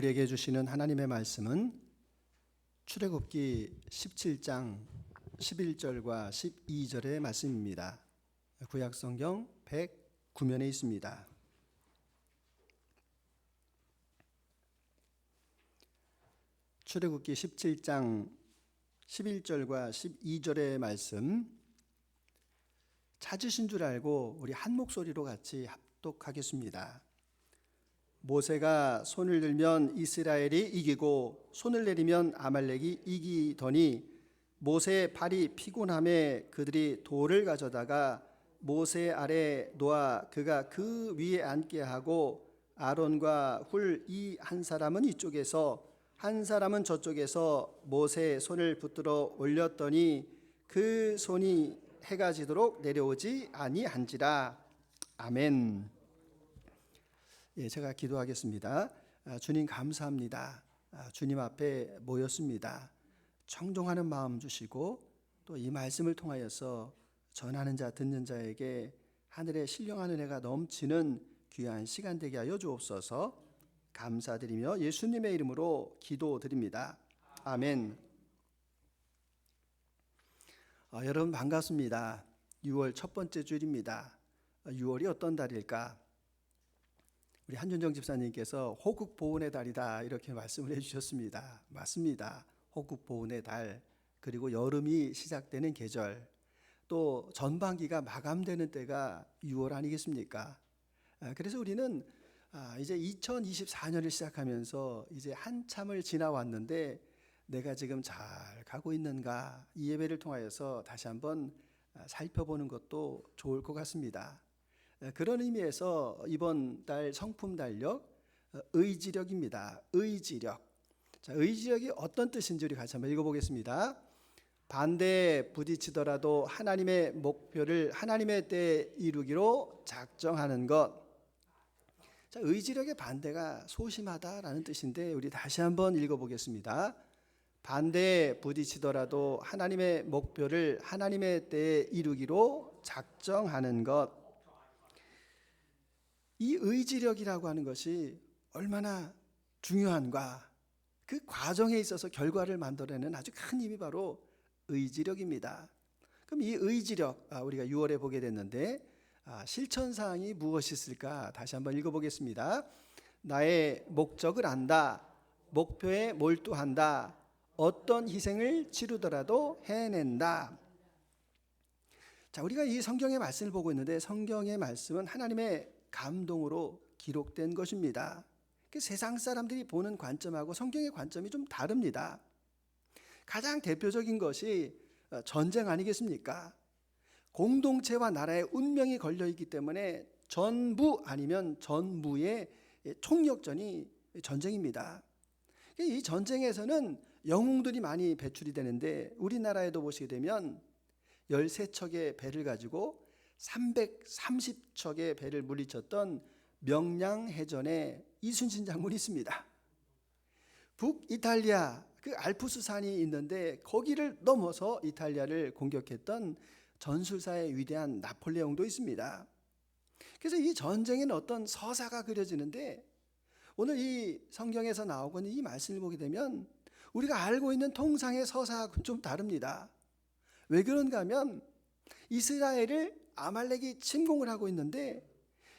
우리에게 주시는 하나님의 말씀은 출애굽기 17장 11절과 12절의 말씀입니다. 구약성경 109면에 있습니다. 출애굽기 17장 11절과 12절의 말씀 찾으신 줄 알고 우리 한 목소리로 같이 합독하겠습니다. 모세가 손을 들면 이스라엘이 이기고 손을 내리면 아말렉이 이기더니 모세의 발이 피곤함에 그들이 돌을 가져다가 모세 아래 놓아 그가 그 위에 앉게 하고 아론과 훌 이 한 사람은 이쪽에서 한 사람은 저쪽에서 모세의 손을 붙들어 올렸더니 그 손이 해가 지도록 내려오지 아니한지라. 아멘. 제가 기도하겠습니다. 주님 감사합니다. 주님 앞에 모였습니다. 청종하는 마음 주시고 또 이 말씀을 통하여서 전하는 자 듣는 자에게 하늘의 신령한 은혜가 넘치는 귀한 시간 되게 하여 주옵소서. 감사드리며 예수님의 이름으로 기도드립니다. 아멘. 여러분 반갑습니다. 6월 첫 번째 주일입니다. 6월이 어떤 달일까? 우리 한준정 집사님께서 호국 보훈의 달이다 이렇게 말씀을 해주셨습니다. 맞습니다. 호국 보훈의 달, 그리고 여름이 시작되는 계절, 또 전반기가 마감되는 때가 6월 아니겠습니까? 그래서 우리는 이제 2024년을 시작하면서 이제 한참을 지나왔는데 내가 지금 잘 가고 있는가, 이 예배를 통하여서 다시 한번 살펴보는 것도 좋을 것 같습니다. 그런 의미에서 이번 달 성품 달력 의지력입니다. 의지력. 자, 의지력이 어떤 뜻인지 우리 같이 한번 읽어보겠습니다. 반대에 부딪히더라도 하나님의 목표를 하나님의 때에 이루기로 작정하는 것. 자, 의지력의 반대가 소심하다라는 뜻인데 우리 다시 한번 읽어보겠습니다. 반대에 부딪히더라도 하나님의 목표를 하나님의 때에 이루기로 작정하는 것. 이 의지력이라고 하는 것이 얼마나 중요한가, 그 과정에 있어서 결과를 만들어내는 아주 큰 힘이 바로 의지력입니다. 그럼 이 의지력, 우리가 6월에 보게 됐는데 실천사항이 무엇이 있을까? 다시 한번 읽어보겠습니다. 나의 목적을 안다, 목표에 몰두한다, 어떤 희생을 치르더라도 해낸다. 자, 우리가 이 성경의 말씀을 보고 있는데 성경의 말씀은 하나님의 감동으로 기록된 것입니다. 세상 사람들이 보는 관점하고 성경의 관점이 좀 다릅니다. 가장 대표적인 것이 전쟁 아니겠습니까? 공동체와 나라의 운명이 걸려 있기 때문에 전부 아니면 전무의 총력전이 전쟁입니다. 이 전쟁에서는 영웅들이 많이 배출이 되는데 우리나라에도 보시게 되면 13척의 배를 가지고 330척의 배를 물리쳤던 명량해전에 이순신 장군이 있습니다. 북이탈리아 그 알프스 산이 있는데 거기를 넘어서 이탈리아를 공격했던 전술사의 위대한 나폴레옹도 있습니다. 그래서 이 전쟁에는 어떤 서사가 그려지는데 오늘 이 성경에서 나오고 있는 이 말씀을 보게 되면 우리가 알고 있는 통상의 서사하고는 좀 다릅니다. 왜 그런가 하면 이스라엘을 아말렉이 침공을 하고 있는데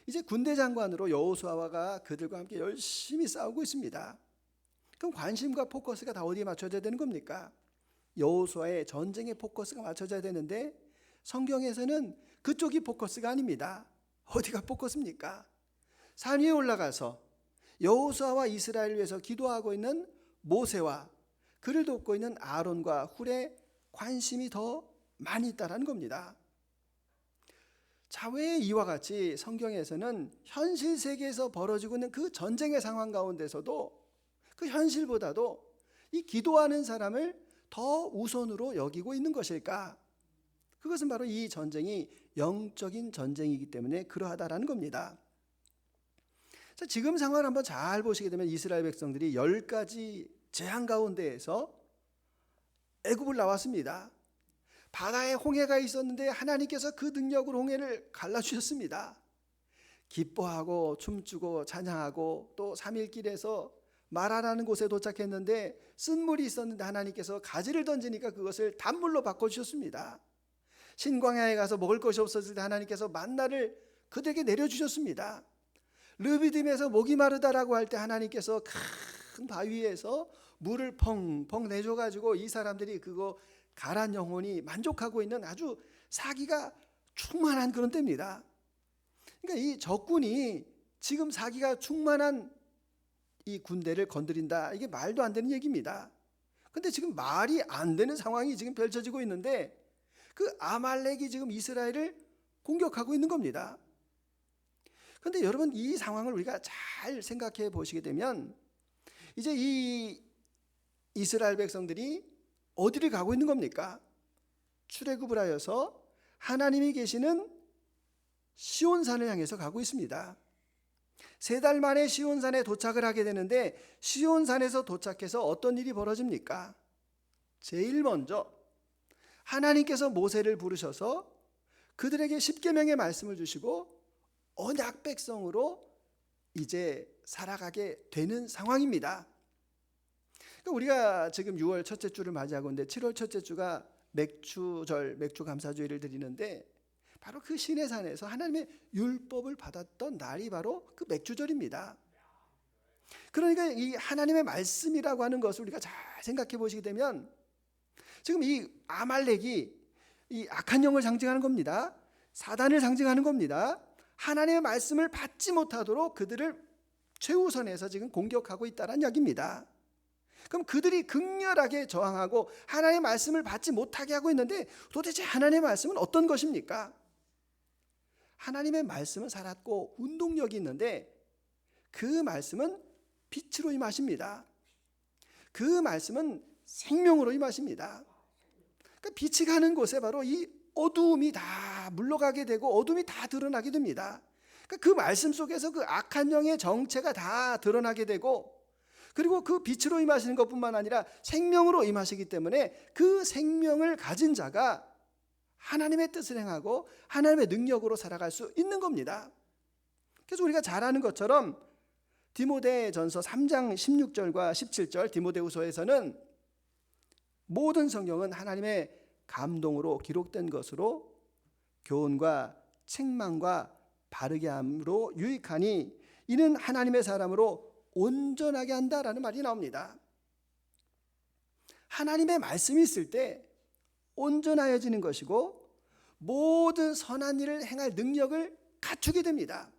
이제 군대 장관으로 여호수아가 그들과 함께 열심히 싸우고 있습니다. 그럼 관심과 포커스가 다 어디에 맞춰져야 되는 겁니까? 여호수아의 전쟁의 포커스가 맞춰져야 되는데 성경에서는 그쪽이 포커스가 아닙니다. 어디가 포커스입니까? 산 위에 올라가서 여호수아와 이스라엘을 위해서 기도하고 있는 모세와 그를 돕고 있는 아론과 훌의 관심이 더 많이 있다는 겁니다. 자, 왜 이와 같이 성경에서는 현실 세계에서 벌어지고 있는 그 전쟁의 상황 가운데서도 그 현실보다도 이 기도하는 사람을 더 우선으로 여기고 있는 것일까? 그것은 바로 이 전쟁이 영적인 전쟁이기 때문에 그러하다라는 겁니다. 자, 지금 상황을 한번 잘 보시게 되면 이스라엘 백성들이 10가지 재앙 가운데에서 애굽을 나왔습니다. 바다에 홍해가 있었는데 하나님께서 그 능력으로 홍해를 갈라주셨습니다. 기뻐하고 춤추고 찬양하고 또 3일 길에서 마라라는 곳에 도착했는데 쓴물이 있었는데 하나님께서 가지를 던지니까 그것을 단물로 바꿔주셨습니다. 신광야에 가서 먹을 것이 없었을 때 하나님께서 만나를 그들에게 내려주셨습니다. 르비딤에서 목이 마르다라고 할 때 하나님께서 큰 바위에서 물을 펑펑 내줘가지고 이 사람들이 그거 가란 영혼이 만족하고 있는 아주 사기가 충만한 그런 때입니다. 그러니까 이 적군이 지금 사기가 충만한 이 군대를 건드린다, 이게 말도 안 되는 얘기입니다. 근데 지금 말이 안 되는 상황이 지금 펼쳐지고 있는데 그 아말렉이 지금 이스라엘을 공격하고 있는 겁니다. 그런데 여러분, 이 상황을 우리가 잘 생각해 보시게 되면 이제 이 이스라엘 백성들이 어디를 가고 있는 겁니까? 출애굽을 하여서 하나님이 계시는 시온산을 향해서 가고 있습니다. 3달 만에 시온산에 도착을 하게 되는데 시온산에서 도착해서 어떤 일이 벌어집니까? 제일 먼저 하나님께서 모세를 부르셔서 그들에게 십계명의 말씀을 주시고 언약 백성으로 이제 살아가게 되는 상황입니다. 그러니까 우리가 지금 6월 첫째 주를 맞이하고 있는데 7월 첫째 주가 맥주절, 맥주감사주의를 드리는데 바로 그 시내산에서 하나님의 율법을 받았던 날이 바로 그 맥주절입니다. 그러니까 이 하나님의 말씀이라고 하는 것을 우리가 잘 생각해 보시게 되면 지금 이 아말렉이 이 악한 영을 상징하는 겁니다. 사단을 상징하는 겁니다. 하나님의 말씀을 받지 못하도록 그들을 최우선에서 지금 공격하고 있다는 이야기입니다. 그럼 그들이 극렬하게 저항하고 하나님의 말씀을 받지 못하게 하고 있는데 도대체 하나님의 말씀은 어떤 것입니까? 하나님의 말씀은 살았고 운동력이 있는데 그 말씀은 빛으로 임하십니다. 그 말씀은 생명으로 임하십니다. 그러니까 빛이 가는 곳에 바로 이 어두움이 다 물러가게 되고 어둠이 다 드러나게 됩니다. 그러니까 그 말씀 속에서 그 악한 영의 정체가 다 드러나게 되고 그리고 그 빛으로 임하시는 것뿐만 아니라 생명으로 임하시기 때문에 그 생명을 가진 자가 하나님의 뜻을 행하고 하나님의 능력으로 살아갈 수 있는 겁니다. 그래서 우리가 잘 아는 것처럼 디모데전서 3장 16절과 17절 디모데후서에서는 모든 성경은 하나님의 감동으로 기록된 것으로 교훈과 책망과 바르게 함으로 유익하니 이는 하나님의 사람으로 온전하게 한다라는 말이 나옵니다. 하나님의 말씀이 있을 때 온전하여지는 것이고 모든 선한 일을 행할 능력을 갖추게 됩니다.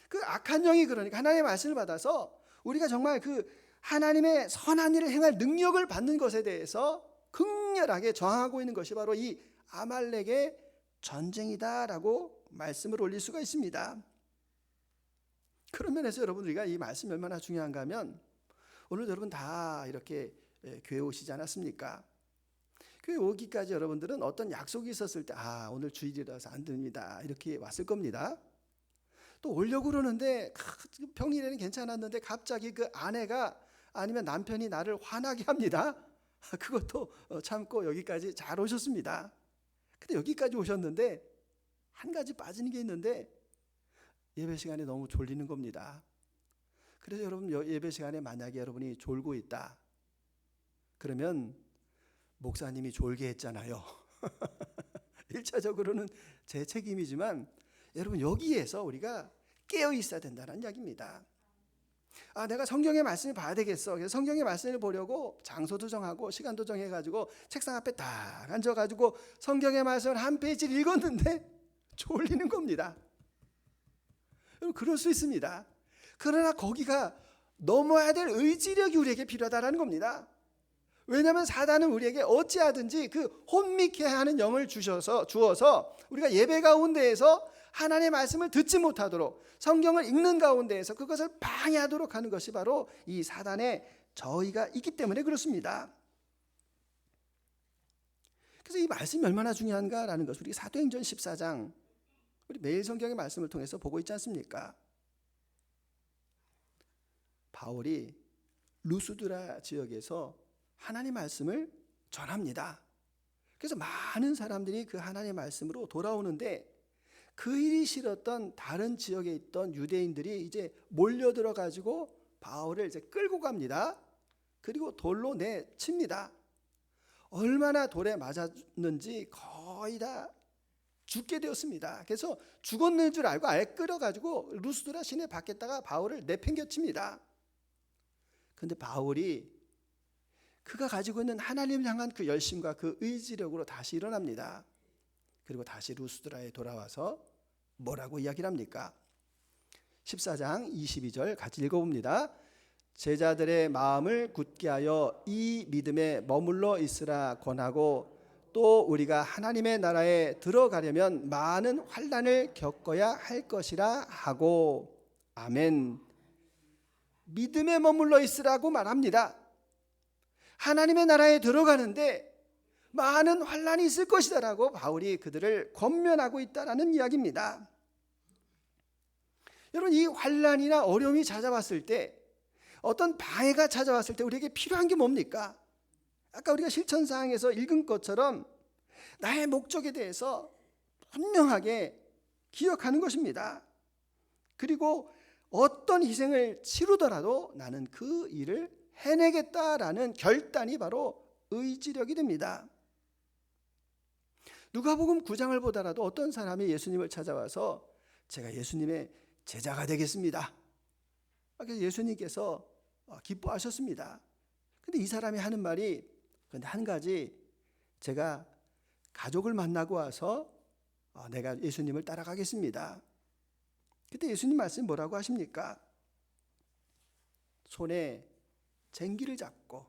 그 악한 영이 그러니까 하나님의 말씀을 받아서 우리가 정말 그 하나님의 선한 일을 행할 능력을 받는 것에 대해서 극렬하게 저항하고 있는 것이 바로 이 아말렉의 전쟁이다라고 말씀을 올릴 수가 있습니다. 그런 면에서 여러분, 우리가 이 말씀이 얼마나 중요한가 하면 오늘 여러분 다 이렇게 교회 오시지 않았습니까? 교회 오기까지 여러분들은 어떤 약속이 있었을 때 오늘 주일이라서 안 됩니다 이렇게 왔을 겁니다. 또 오려고 그러는데 평일에는 괜찮았는데 갑자기 그 아내가 아니면 남편이 나를 화나게 합니다. 그것도 참고 여기까지 잘 오셨습니다. 근데 여기까지 오셨는데 한 가지 빠지는 게 있는데 예배 시간에 너무 졸리는 겁니다. 그래서 여러분 예배 시간에 만약에 여러분이 졸고 있다 그러면 목사님이 졸게 했잖아요. 1차적으로는 제 책임이지만 여러분 여기에서 우리가 깨어 있어야 된다는 이야기입니다. 내가 성경의 말씀을 봐야 되겠어. 그래서 성경의 말씀을 보려고 장소도 정하고 시간도 정해가지고 책상 앞에 딱 앉아가지고 성경의 말씀을 한 페이지를 읽었는데 졸리는 겁니다. 여러분 그럴 수 있습니다. 그러나 거기가 넘어야 될 의지력이 우리에게 필요하다는 겁니다. 왜냐하면 사단은 우리에게 어찌하든지 그 혼미케 하는 영을 주어서 우리가 예배 가운데에서 하나님의 말씀을 듣지 못하도록 성경을 읽는 가운데에서 그것을 방해하도록 하는 것이 바로 이 사단의 저희가 있기 때문에 그렇습니다. 그래서 이 말씀이 얼마나 중요한가라는 것을 우리 사도행전 14장 우리 매일 성경의 말씀을 통해서 보고 있지 않습니까? 바울이 루스드라 지역에서 하나님의 말씀을 전합니다. 그래서 많은 사람들이 그 하나님의 말씀으로 돌아오는데 그 일이 싫었던 다른 지역에 있던 유대인들이 이제 몰려들어 가지고 바울을 이제 끌고 갑니다. 그리고 돌로 내칩니다. 얼마나 돌에 맞았는지 거의 다 죽게 되었습니다. 그래서 죽었는 줄 알고 아예 끌어가지고 루스드라 시내 밖에다가 바울을 내팽겨칩니다. 그런데 바울이 그가 가지고 있는 하나님을 향한 그 열심과 그 의지력으로 다시 일어납니다. 그리고 다시 루스드라에 돌아와서 뭐라고 이야기를 합니까? 14장 22절 같이 읽어봅니다. 제자들의 마음을 굳게 하여 이 믿음에 머물러 있으라 권하고 또 우리가 하나님의 나라에 들어가려면 많은 환난을 겪어야 할 것이라 하고. 아멘. 믿음에 머물러 있으라고 말합니다. 하나님의 나라에 들어가는데 많은 환난이 있을 것이다라고 바울이 그들을 권면하고 있다라는 이야기입니다. 여러분, 이 환난이나 어려움이 찾아왔을 때, 어떤 방해가 찾아왔을 때 우리에게 필요한 게 뭡니까? 아까 우리가 실천사항에서 읽은 것처럼 나의 목적에 대해서 분명하게 기억하는 것입니다. 그리고 어떤 희생을 치르더라도 나는 그 일을 해내겠다라는 결단이 바로 의지력이 됩니다. 누가복음 9장을 보더라도 어떤 사람이 예수님을 찾아와서 제가 예수님의 제자가 되겠습니다. 그래서 예수님께서 기뻐하셨습니다. 근데 이 사람이 하는 말이, 근데 한 가지, 제가 가족을 만나고 와서 내가 예수님을 따라가겠습니다. 그때 예수님 말씀 뭐라고 하십니까? 손에 쟁기를 잡고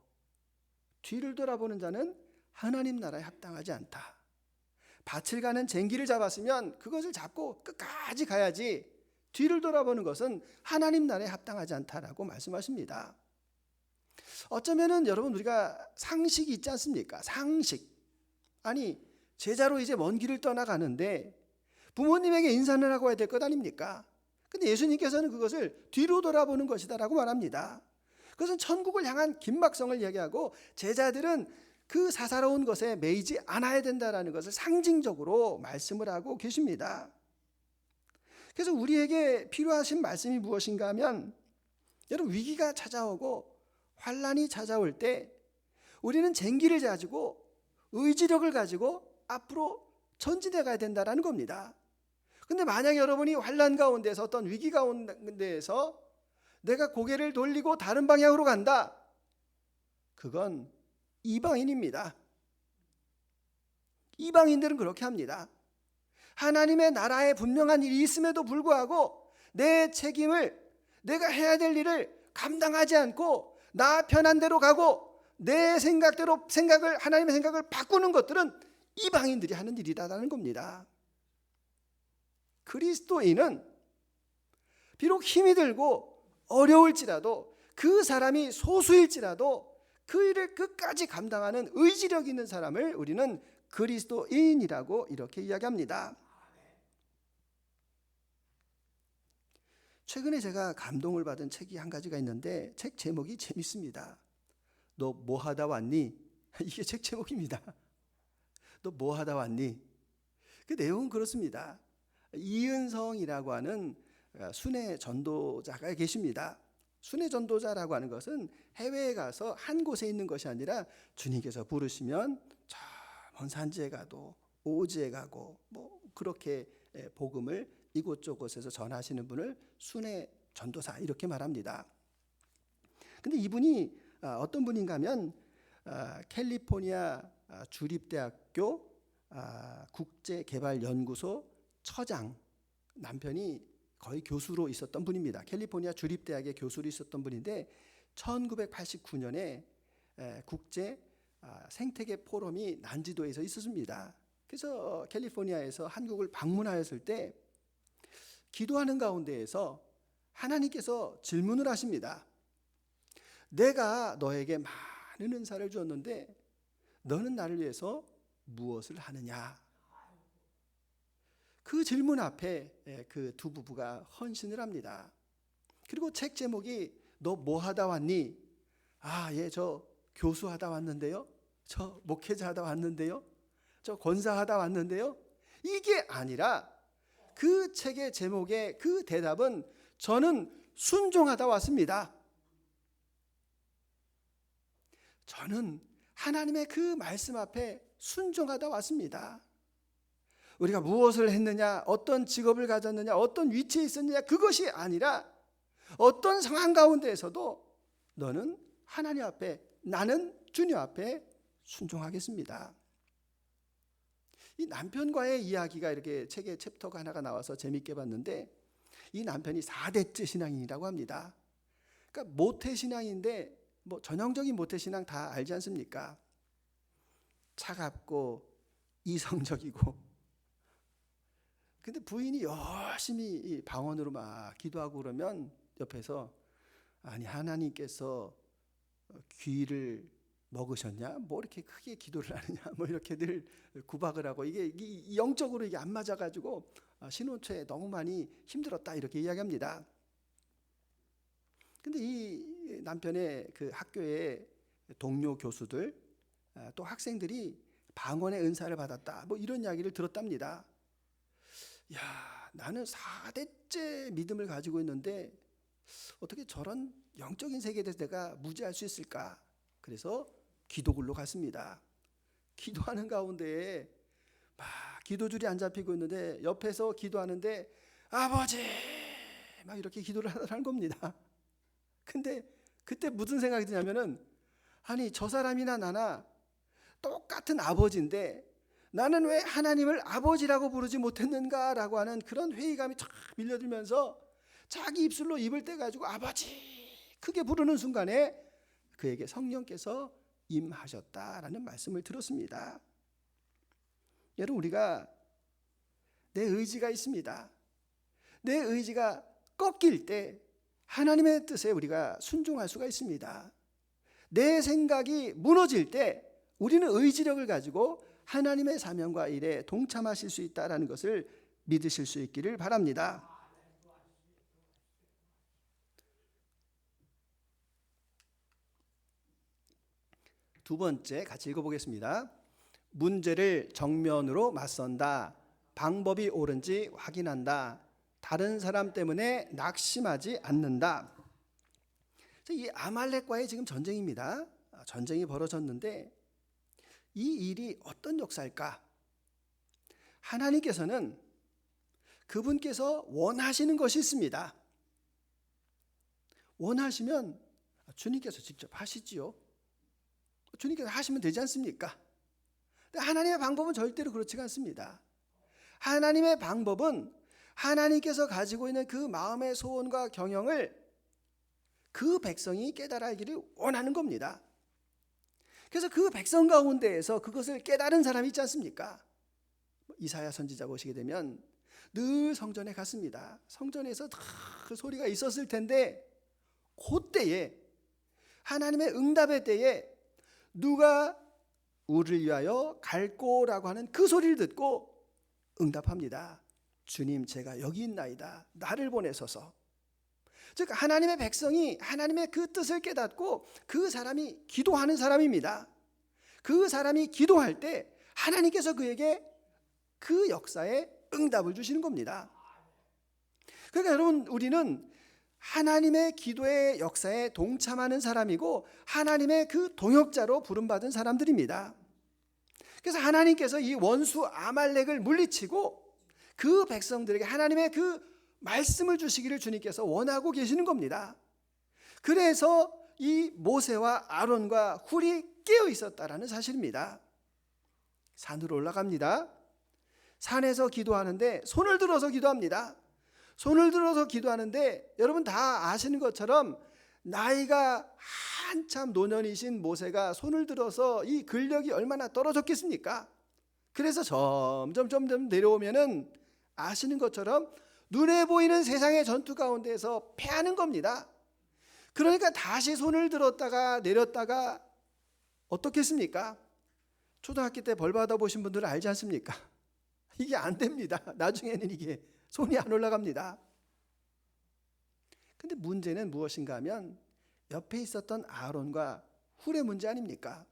뒤를 돌아보는 자는 하나님 나라에 합당하지 않다. 밭을 가는 쟁기를 잡았으면 그것을 잡고 끝까지 가야지, 뒤를 돌아보는 것은 하나님 나라에 합당하지 않다라고 말씀하십니다. 어쩌면은 여러분, 우리가 상식이 있지 않습니까? 상식. 아니, 제자로 이제 먼 길을 떠나가는데 부모님에게 인사를 하고 와야 될 것 아닙니까? 근데 예수님께서는 그것을 뒤로 돌아보는 것이다라고 말합니다. 그것은 천국을 향한 긴박성을 이야기하고, 제자들은 그 사사로운 것에 매이지 않아야 된다라는 것을 상징적으로 말씀을 하고 계십니다. 그래서 우리에게 필요하신 말씀이 무엇인가 하면, 여러분, 위기가 찾아오고 환난이 찾아올 때 우리는 쟁기를 가지고 의지력을 가지고 앞으로 전진해 가야 된다는 겁니다. 근데 만약 여러분이 환난 가운데서, 어떤 위기 가운데에서 내가 고개를 돌리고 다른 방향으로 간다, 그건 이방인입니다. 이방인들은 그렇게 합니다. 하나님의 나라에 분명한 일이 있음에도 불구하고 내 책임을, 내가 해야 될 일을 감당하지 않고 나 편한 대로 가고 내 생각대로 하나님의 생각을 바꾸는 것들은 이방인들이 하는 일이라는 겁니다. 그리스도인은 비록 힘이 들고 어려울지라도, 그 사람이 소수일지라도 그 일을 끝까지 감당하는 의지력 있는 사람을 우리는 그리스도인이라고 이렇게 이야기합니다. 최근에 제가 감동을 받은 책이 한 가지가 있는데, 책 제목이 재밌습니다. 너 뭐 하다 왔니? 이게 책 제목입니다. 너 뭐 하다 왔니? 그 내용은 그렇습니다. 이은성이라고 하는 순회 전도자가 계십니다. 순회 전도자라고 하는 것은 해외에 가서 한 곳에 있는 것이 아니라 주님께서 부르시면 저 먼 산지에 가도 오지에 가고 그렇게 복음을 이곳저곳에서 전하시는 분을 순회 전도사 이렇게 말합니다. 근데 이분이 어떤 분인가 하면 캘리포니아 주립대학교 국제개발연구소 처장, 남편이 거의 교수로 있었던 분입니다. 캘리포니아 주립대학의 교수로 있었던 분인데 1989년에 국제 생태계 포럼이 난지도에서 있었습니다. 그래서 캘리포니아에서 한국을 방문하였을 때 기도하는 가운데에서 하나님께서 질문을 하십니다. 내가 너에게 많은 은사를 주었는데 너는 나를 위해서 무엇을 하느냐? 그 질문 앞에 그 두 부부가 헌신을 합니다. 그리고 책 제목이 너 뭐 하다 왔니? 예, 저 교수하다 왔는데요. 저 목회자하다 왔는데요. 저 권사하다 왔는데요. 이게 아니라 그 책의 제목의 그 대답은 저는 순종하다 왔습니다. 저는 하나님의 그 말씀 앞에 순종하다 왔습니다. 우리가 무엇을 했느냐, 어떤 직업을 가졌느냐, 어떤 위치에 있었느냐, 그것이 아니라 어떤 상황 가운데에서도 너는 하나님 앞에, 나는 주님 앞에 순종하겠습니다. 이 남편과의 이야기가 이렇게 책에 챕터가 하나가 나와서 재밌게 봤는데, 이 남편이 4대째 신앙인이라고 합니다. 그러니까 모태신앙인데 전형적인 모태신앙 다 알지 않습니까? 차갑고 이성적이고, 근데 부인이 열심히 방언으로 막 기도하고 그러면 옆에서 아니 하나님께서 귀를 먹으셨냐? 뭐 이렇게 크게 기도를 하느냐? 뭐 이렇게 늘 구박을 하고, 이게 영적으로 이게 안 맞아가지고 신혼 초에 너무 많이 힘들었다 이렇게 이야기합니다. 근데 이 남편의 그 학교의 동료 교수들 또 학생들이 방언의 은사를 받았다 뭐 이런 이야기를 들었답니다. 야, 나는 4대째 믿음을 가지고 있는데 어떻게 저런 영적인 세계에 대해서 내가 무지할 수 있을까? 그래서 기도굴로 갔습니다. 기도하는 가운데 막 기도줄이 안 잡히고 있는데 옆에서 기도하는데 아버지 막 이렇게 기도를 하는 겁니다. 근데 그때 무슨 생각이 드냐면은, 아니 저 사람이나 나나 똑같은 아버지인데 나는 왜 하나님을 아버지라고 부르지 못했는가라고 하는 그런 회의감이 쫙 밀려들면서 자기 입술로 입을 떼가지고 아버지 크게 부르는 순간에 그에게 성령께서 임하셨다라는 말씀을 들었습니다. 여러분, 우리가 내 의지가 있습니다. 내 의지가 꺾일 때 하나님의 뜻에 우리가 순종할 수가 있습니다. 내 생각이 무너질 때 우리는 의지력을 가지고 하나님의 사명과 일에 동참하실 수 있다는 것을 믿으실 수 있기를 바랍니다. 두 번째 같이 읽어보겠습니다. 문제를 정면으로 맞선다. 방법이 옳은지 확인한다. 다른 사람 때문에 낙심하지 않는다. 이 아말렉과의 지금 전쟁입니다. 전쟁이 벌어졌는데 이 일이 어떤 역사일까? 하나님께서는 그분께서 원하시는 것이 있습니다. 원하시면 주님께서 직접 하시지요. 주님께서 하시면 되지 않습니까? 근데 하나님의 방법은 절대로 그렇지가 않습니다. 하나님의 방법은 하나님께서 가지고 있는 그 마음의 소원과 경영을 그 백성이 깨달아 알기를 원하는 겁니다. 그래서 그 백성 가운데에서 그것을 깨달은 사람이 있지 않습니까? 이사야 선지자 보시게 되면 늘 성전에 갔습니다. 성전에서 그 소리가 있었을 텐데 그때에 하나님의 응답의 때에 누가 우리를 위하여 갈고라고 하는 그 소리를 듣고 응답합니다. 주님, 제가 여기 있나이다. 나를 보내소서. 즉 하나님의 백성이 하나님의 그 뜻을 깨닫고 그 사람이 기도하는 사람입니다. 그 사람이 기도할 때 하나님께서 그에게 그 역사에 응답을 주시는 겁니다. 그러니까 여러분, 우리는 하나님의 기도의 역사에 동참하는 사람이고 하나님의 그 동역자로 부름받은 사람들입니다. 그래서 하나님께서 이 원수 아말렉을 물리치고 그 백성들에게 하나님의 그 말씀을 주시기를 주님께서 원하고 계시는 겁니다. 그래서 이 모세와 아론과 훌이 깨어 있었다라는 사실입니다. 산으로 올라갑니다. 산에서 기도하는데 손을 들어서 기도합니다. 손을 들어서 기도하는데 여러분 다 아시는 것처럼 나이가 한참 노년이신 모세가 손을 들어서 이 근력이 얼마나 떨어졌겠습니까? 그래서 점점 내려오면은 아시는 것처럼 눈에 보이는 세상의 전투 가운데에서 패하는 겁니다. 그러니까 다시 손을 들었다가 내렸다가 어떻겠습니까? 초등학교 때 벌 받아보신 분들은 알지 않습니까? 이게 안 됩니다. 나중에는 이게 손이 안 올라갑니다. 근데 문제는 무엇인가 하면 옆에 있었던 아론과 훌의 문제 아닙니까?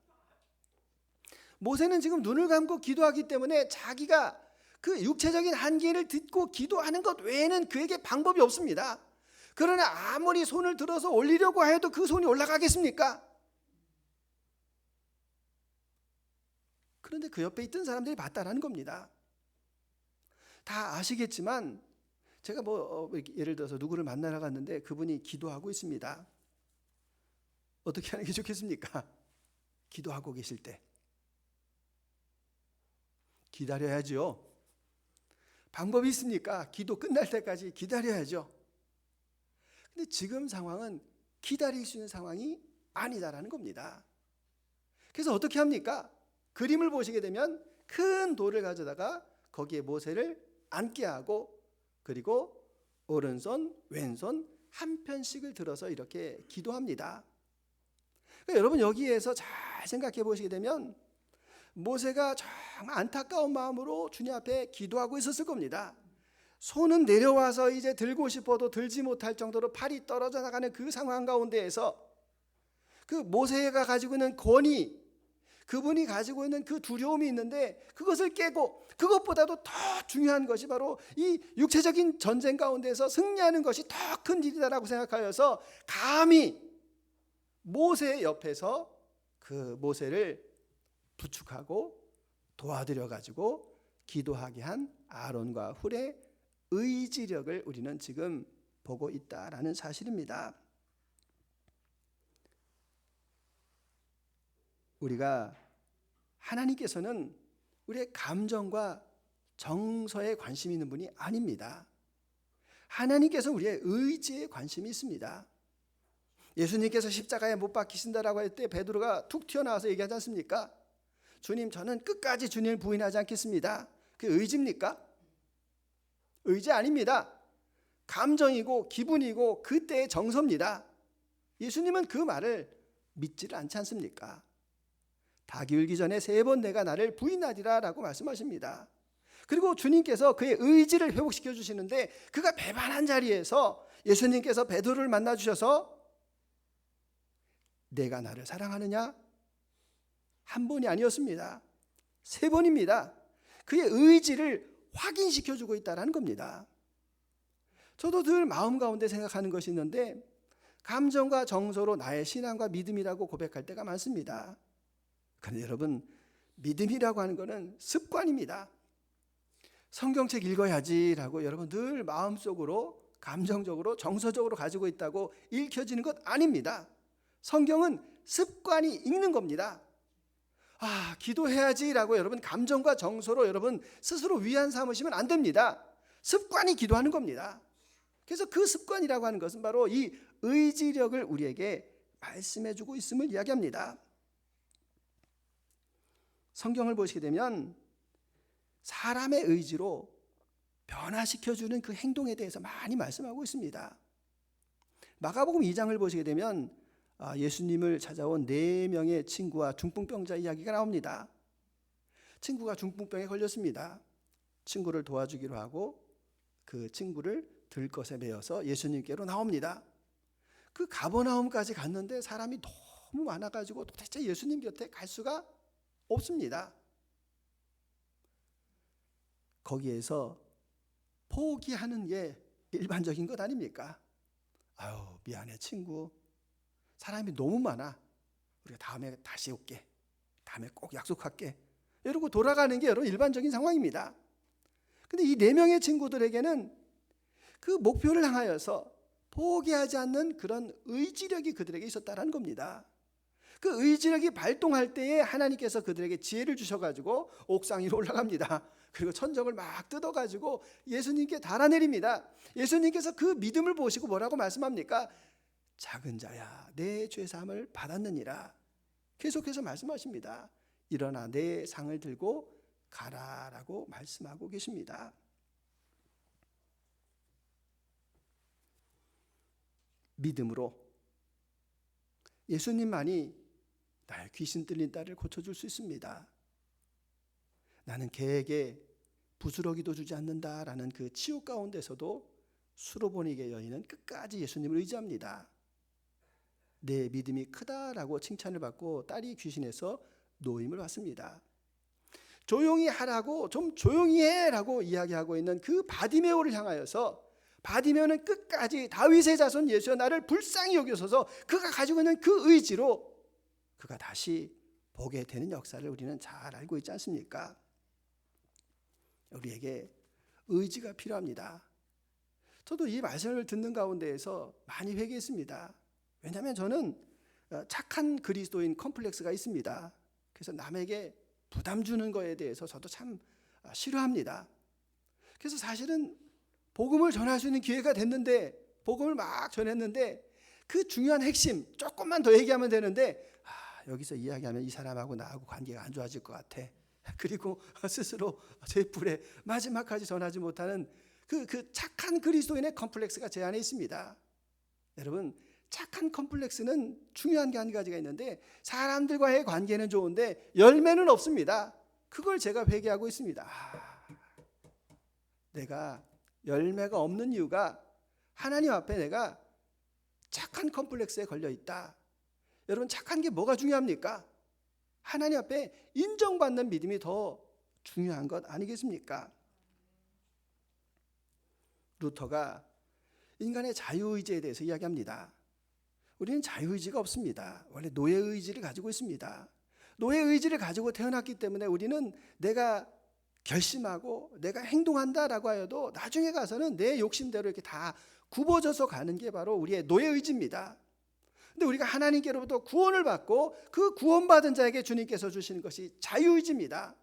모세는 지금 눈을 감고 기도하기 때문에 자기가 그 육체적인 한계를 듣고 기도하는 것 외에는 그에게 방법이 없습니다. 그러나 아무리 손을 들어서 올리려고 해도 그 손이 올라가겠습니까? 그런데 그 옆에 있던 사람들이 봤다라는 겁니다. 다 아시겠지만 제가 예를 들어서 누구를 만나러 갔는데 그분이 기도하고 있습니다. 어떻게 하는 게 좋겠습니까? 기도하고 계실 때 기다려야죠. 방법이 있습니까? 기도 끝날 때까지 기다려야죠. 근데 지금 상황은 기다릴 수 있는 상황이 아니다라는 겁니다. 그래서 어떻게 합니까? 그림을 보시게 되면 큰 돌을 가져다가 거기에 모세를 앉게 하고 그리고 오른손 왼손 한 편씩을 들어서 이렇게 기도합니다. 그러니까 여러분 여기에서 잘 생각해 보시게 되면 모세가 정말 안타까운 마음으로 주님 앞에 기도하고 있었을 겁니다. 손은 내려와서 이제 들고 싶어도 들지 못할 정도로 팔이 떨어져 나가는 그 상황 가운데에서 그 모세가 가지고 있는 권위, 그분이 가지고 있는 그 두려움이 있는데 그것을 깨고 그것보다도 더 중요한 것이 바로 이 육체적인 전쟁 가운데서 승리하는 것이 더 큰 일이다라고 생각하여서 감히 모세 옆에서 그 모세를 부축하고 도와드려 가지고 기도하게 한 아론과 훌의 의지력을 우리는 지금 보고 있다라는 사실입니다. 우리가 하나님께서는 우리의 감정과 정서에 관심이 있는 분이 아닙니다. 하나님께서 우리의 의지에 관심이 있습니다. 예수님께서 십자가에 못 박히신다라고 할 때 베드로가 툭 튀어나와서 얘기하지 않습니까? 주님, 저는 끝까지 주님을 부인하지 않겠습니다. 그게 의지입니까? 의지 아닙니다. 감정이고 기분이고 그때의 정서입니다. 예수님은 그 말을 믿지를 않지 않습니까? 닭이 울기 전에 3번 내가 나를 부인하리라 라고 말씀하십니다. 그리고 주님께서 그의 의지를 회복시켜 주시는데 그가 배반한 자리에서 예수님께서 베드로를 만나 주셔서 내가 나를 사랑하느냐? 한 번이 아니었습니다. 3번입니다. 그의 의지를 확인시켜 주고 있다는 겁니다. 저도 늘 마음 가운데 생각하는 것이 있는데 감정과 정서로 나의 신앙과 믿음이라고 고백할 때가 많습니다. 그런데 여러분, 믿음이라고 하는 것은 습관입니다. 성경책 읽어야지라고 여러분 늘 마음속으로 감정적으로 정서적으로 가지고 있다고 읽혀지는 것 아닙니다. 성경은 습관이 읽는 겁니다. 기도해야지라고 여러분 감정과 정서로 여러분 스스로 위안 삼으시면 안 됩니다. 습관이 기도하는 겁니다. 그래서 그 습관이라고 하는 것은 바로 이 의지력을 우리에게 말씀해 주고 있음을 이야기합니다. 성경을 보시게 되면 사람의 의지로 변화시켜주는 그 행동에 대해서 많이 말씀하고 있습니다. 마가복음 2장을 보시게 되면 예수님을 찾아온 4명의 친구와 중풍병자 이야기가 나옵니다. 친구가 중풍병에 걸렸습니다. 친구를 도와주기로 하고 그 친구를 들것에 메어서 예수님께로 나옵니다. 그 가버나움까지 갔는데 사람이 너무 많아가지고 도대체 예수님 곁에 갈 수가 없습니다. 거기에서 포기하는 게 일반적인 것 아닙니까? 미안해 친구, 사람이 너무 많아, 우리가 다음에 다시 올게, 다음에 꼭 약속할게, 이러고 돌아가는 게 여러분 일반적인 상황입니다. 근데 이 4명의 친구들에게는 그 목표를 향하여서 포기하지 않는 그런 의지력이 그들에게 있었다는 겁니다. 그 의지력이 발동할 때에 하나님께서 그들에게 지혜를 주셔가지고 옥상 위로 올라갑니다. 그리고 천정을 막 뜯어가지고 예수님께 달아내립니다. 예수님께서 그 믿음을 보시고 뭐라고 말씀합니까? 작은 자야, 내 죄사함을 받았느니라. 계속해서 말씀하십니다. 일어나 내 상을 들고 가라라고 말씀하고 계십니다. 믿음으로 예수님만이 나의 귀신 들린 딸을 고쳐줄 수 있습니다. 나는 개에게 부스러기도 주지 않는다라는 그 치욕 가운데서도 수로보니게 여인은 끝까지 예수님을 의지합니다. 내 믿음이 크다라고 칭찬을 받고 딸이 귀신에서 노임을 받습니다. 조용히 하라고, 좀 조용히 해라고 이야기하고 있는 그 바디메오를 향하여서 바디메오는 끝까지 다윗의 자손 예수여 나를 불쌍히 여기소서, 그가 가지고 있는 그 의지로 그가 다시 보게 되는 역사를 우리는 잘 알고 있지 않습니까? 우리에게 의지가 필요합니다. 저도 이 말씀을 듣는 가운데에서 많이 회개했습니다. 왜냐하면 저는 착한 그리스도인 컴플렉스가 있습니다. 그래서 남에게 부담 주는 거에 대해서 저도 참 싫어합니다. 그래서 사실은 복음을 전할 수 있는 기회가 됐는데, 복음을 막 전했는데 그 중요한 핵심 조금만 더 얘기하면 되는데, 여기서 이야기하면 이 사람하고 나하고 관계가 안 좋아질 것 같아. 그리고 스스로 제 뿔에 마지막까지 전하지 못하는 그 착한 그리스도인의 컴플렉스가 제 안에 있습니다. 여러분, 착한 컴플렉스는 중요한 게 한 가지가 있는데, 사람들과의 관계는 좋은데 열매는 없습니다. 그걸 제가 회개하고 있습니다. 내가 열매가 없는 이유가 하나님 앞에 내가 착한 컴플렉스에 걸려 있다. 여러분, 착한 게 뭐가 중요합니까? 하나님 앞에 인정받는 믿음이 더 중요한 것 아니겠습니까? 루터가 인간의 자유의지에 대해서 이야기합니다. 우리는 자유의지가 없습니다. 원래 노예의지를 가지고 있습니다. 노예의지를 가지고 태어났기 때문에 우리는 내가 결심하고 내가 행동한다라고 하여도 나중에 가서는 내 욕심대로 이렇게 다 굽어져서 가는 게 바로 우리의 노예의지입니다. 근데 우리가 하나님께로부터 구원을 받고 그 구원받은 자에게 주님께서 주시는 것이 자유의지입니다.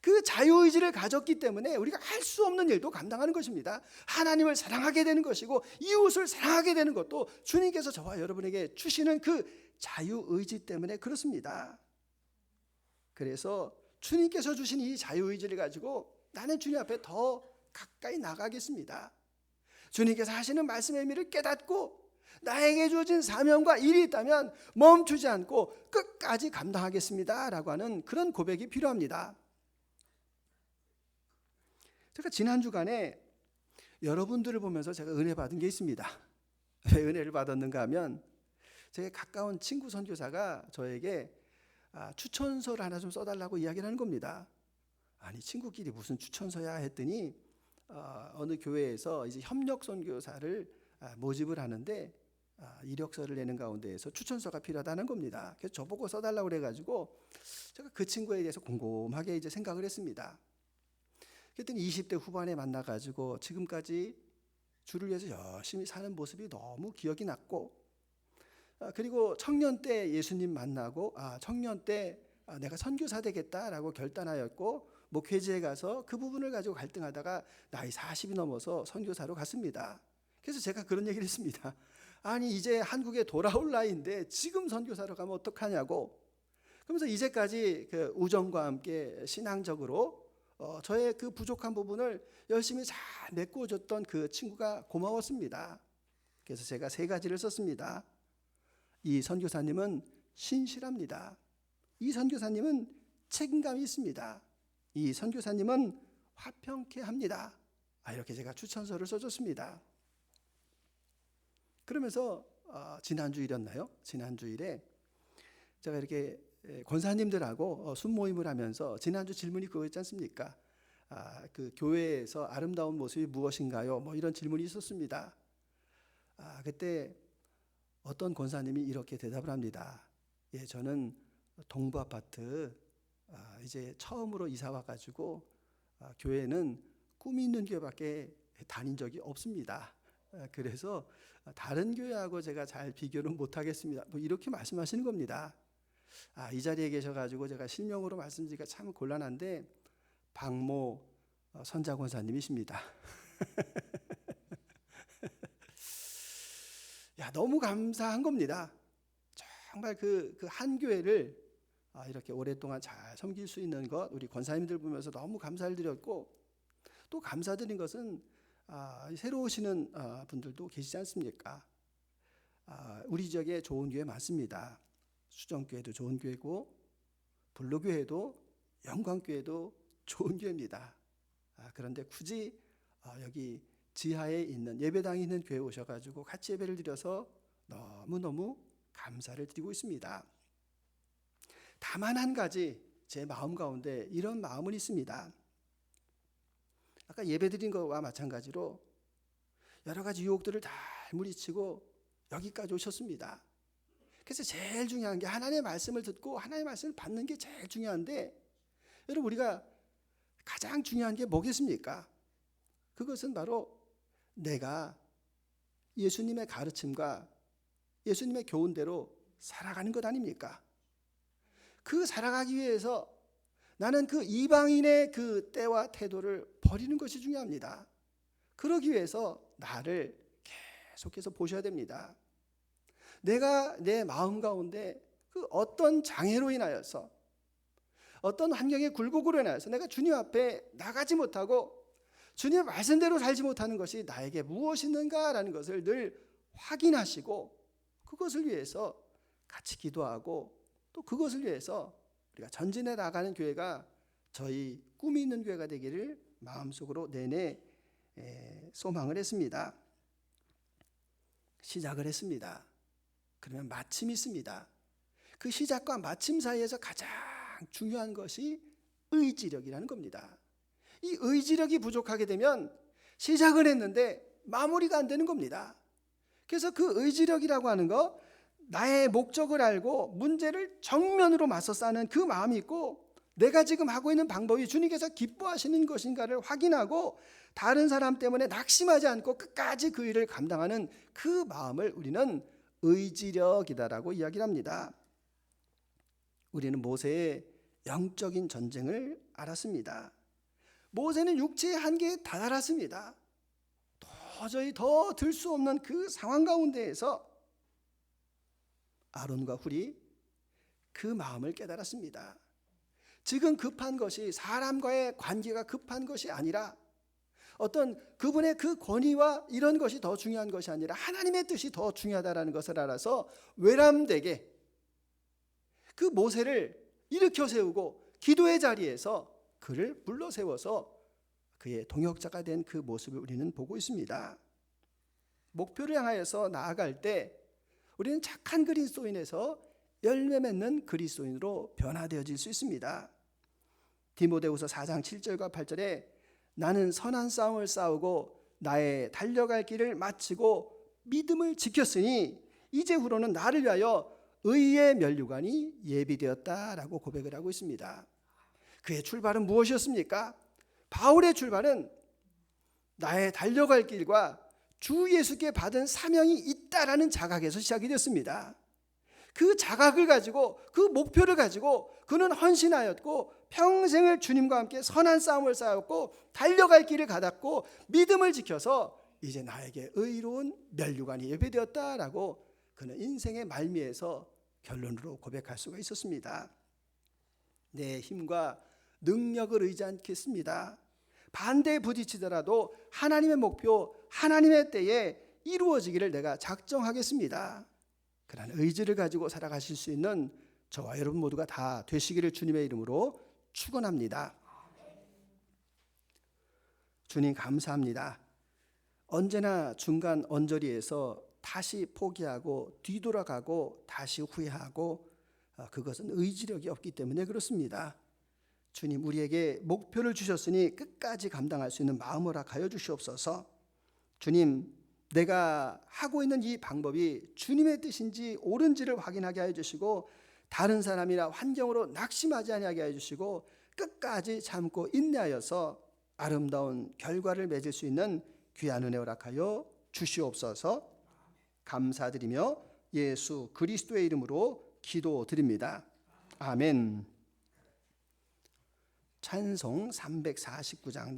그 자유의지를 가졌기 때문에 우리가 할 수 없는 일도 감당하는 것입니다. 하나님을 사랑하게 되는 것이고 이웃을 사랑하게 되는 것도 주님께서 저와 여러분에게 주시는 그 자유의지 때문에 그렇습니다. 그래서 주님께서 주신 이 자유의지를 가지고 나는 주님 앞에 더 가까이 나가겠습니다. 주님께서 하시는 말씀의 의미를 깨닫고 나에게 주어진 사명과 일이 있다면 멈추지 않고 끝까지 감당하겠습니다 라고 하는 그런 고백이 필요합니다. 제가 지난 주간에 여러분들을 보면서 제가 은혜 받은 게 있습니다. 왜 은혜를 받았는가 하면 제 가까운 친구 선교사가 저에게 추천서를 하나 좀 써달라고 이야기를 하는 겁니다. 아니, 친구끼리 무슨 추천서야 했더니 어느 교회에서 이제 협력 선교사를 모집을 하는데 이력서를 내는 가운데에서 추천서가 필요하다는 겁니다. 그래서 저보고 써달라고 그래가지고 제가 그 친구에 대해서 곰곰하게 이제 생각을 했습니다. 그랬더니 20대 후반에 만나가지고 지금까지 주를 위해서 열심히 사는 모습이 너무 기억이 났고, 그리고 청년 때 예수님 만나고 청년 때 내가 선교사 되겠다라고 결단하였고 목회지에 가서 그 부분을 가지고 갈등하다가 나이 40이 넘어서 선교사로 갔습니다. 그래서 제가 그런 얘기를 했습니다. 아니, 이제 한국에 돌아올 나이인데 지금 선교사로 가면 어떡하냐고. 그러면서 이제까지 그 우정과 함께 신앙적으로 저의 그 부족한 부분을 열심히 잘 메꿔줬던 그 친구가 고마웠습니다. 그래서 제가 3가지를 썼습니다. 이 선교사님은 신실합니다. 이 선교사님은 책임감이 있습니다. 이 선교사님은 화평케 합니다. 이렇게 제가 추천서를 써줬습니다. 그러면서 지난주일이었나요? 지난주일에 제가 이렇게 권사님들하고 순모임을 하면서 지난주 질문이 그거였지 않습니까? 그 교회에서 아름다운 모습이 무엇인가요? 뭐 이런 질문이 있었습니다. 그때 어떤 권사님이 이렇게 대답을 합니다. 예, 저는 동부 아파트 이제 처음으로 이사 와가지고 교회는 꿈이 있는 교회밖에 다닌 적이 없습니다. 그래서 다른 교회하고 제가 잘 비교를 못하겠습니다. 뭐 이렇게 말씀하시는 겁니다. 이 자리에 계셔가지고 제가 실명으로 말씀드리기가 참 곤란한데 박모 선자 권사님이십니다. 너무 감사한 겁니다. 정말 그 한 교회를 이렇게 오랫동안 잘 섬길 수 있는 것 우리 권사님들 보면서 너무 감사를 드렸고, 또 감사드린 것은 새로 오시는 분들도 계시지 않습니까? 우리 지역에 좋은 교회 많습니다. 수정교회도 좋은 교회고 불로교회도 영광교회도 좋은 교회입니다. 그런데 굳이 여기 지하에 있는 예배당이 있는 교회에 오셔가지고 같이 예배를 드려서 너무너무 감사를 드리고 있습니다. 다만 한 가지 제 마음 가운데 이런 마음은 있습니다. 아까 예배 드린 것과 마찬가지로 여러 가지 유혹들을 다 물리치고 여기까지 오셨습니다. 그래서 제일 중요한 게 하나님의 말씀을 듣고 하나님의 말씀을 받는 게 제일 중요한데, 여러분 우리가 가장 중요한 게 뭐겠습니까? 그것은 바로 내가 예수님의 가르침과 예수님의 교훈대로 살아가는 것 아닙니까? 그 살아가기 위해서 나는 그 이방인의 그 때와 태도를 버리는 것이 중요합니다. 그러기 위해서 나를 계속해서 보셔야 됩니다. 내가 내 마음 가운데 그 어떤 장애로 인하여서, 어떤 환경의 굴곡으로 인하여서 내가 주님 앞에 나가지 못하고 주님의 말씀대로 살지 못하는 것이 나에게 무엇이 있는가라는 것을 늘 확인하시고, 그것을 위해서 같이 기도하고, 또 그것을 위해서 우리가 전진해 나가는 교회가 저희 꿈이 있는 교회가 되기를 마음속으로 내내 소망을 했습니다. 시작을 했습니다. 그러면 마침이 있습니다. 그 시작과 마침 사이에서 가장 중요한 것이 의지력이라는 겁니다. 이 의지력이 부족하게 되면 시작을 했는데 마무리가 안 되는 겁니다. 그래서 그 의지력이라고 하는 거, 나의 목적을 알고 문제를 정면으로 맞서 싸는 그 마음이 있고, 내가 지금 하고 있는 방법이 주님께서 기뻐하시는 것인가를 확인하고 다른 사람 때문에 낙심하지 않고 끝까지 그 일을 감당하는 그 마음을 우리는 의지력이다라고 이야기를 합니다. 우리는 모세의 영적인 전쟁을 알았습니다. 모세는 육체의 한계에 다다랐습니다. 도저히 더 들 수 없는 그 상황 가운데에서 아론과 훌이 그 마음을 깨달았습니다. 지금 급한 것이 사람과의 관계가 급한 것이 아니라, 어떤 그분의 그 권위와 이런 것이 더 중요한 것이 아니라 하나님의 뜻이 더 중요하다는 것을 알아서 외람되게 그 모세를 일으켜 세우고 기도의 자리에서 그를 불러 세워서 그의 동역자가 된 그 모습을 우리는 보고 있습니다. 목표를 향하여서 나아갈 때 우리는 착한 그리스도인에서 열매 맺는 그리스도인으로 변화되어질 수 있습니다. 디모데후서 4장 7절과 8절에 나는 선한 싸움을 싸우고 나의 달려갈 길을 마치고 믿음을 지켰으니 이제후로는 나를 위하여 의의 면류관이 예비되었다라고 고백을 하고 있습니다. 그의 출발은 무엇이었습니까? 바울의 출발은 나의 달려갈 길과 주 예수께 받은 사명이 있다라는 자각에서 시작이 됐습니다. 그 자각을 가지고, 그 목표를 가지고 그는 헌신하였고 평생을 주님과 함께 선한 싸움을 싸웠고 달려갈 길을 가닿고 믿음을 지켜서 이제 나에게 의로운 면류관이 예배되었다라고 그는 인생의 말미에서 결론으로 고백할 수가 있었습니다. 내 힘과 능력을 의지 않겠습니다. 반대에 부딪히더라도 하나님의 목표, 하나님의 때에 이루어지기를 내가 작정하겠습니다. 그런 의지를 가지고 살아가실 수 있는 저와 여러분 모두가 다 되시기를 주님의 이름으로 축원합니다. 주님 감사합니다. 언제나 중간 언저리에서 다시 포기하고 뒤돌아가고 다시 후회하고, 그것은 의지력이 없기 때문에 그렇습니다. 주님, 우리에게 목표를 주셨으니 끝까지 감당할 수 있는 마음을 허락하여 주시옵소서. 주님, 내가 하고 있는 이 방법이 주님의 뜻인지 옳은지를 확인하게 하여 주시고, 다른 사람이나 환경으로 낙심하지 아니하게 하여 주시고, 끝까지 참고 인내하여서 아름다운 결과를 맺을 수 있는 귀한 은혜 허락하여 주시옵소서. 감사드리며 예수 그리스도의 이름으로 기도드립니다. 아멘. 찬송 349장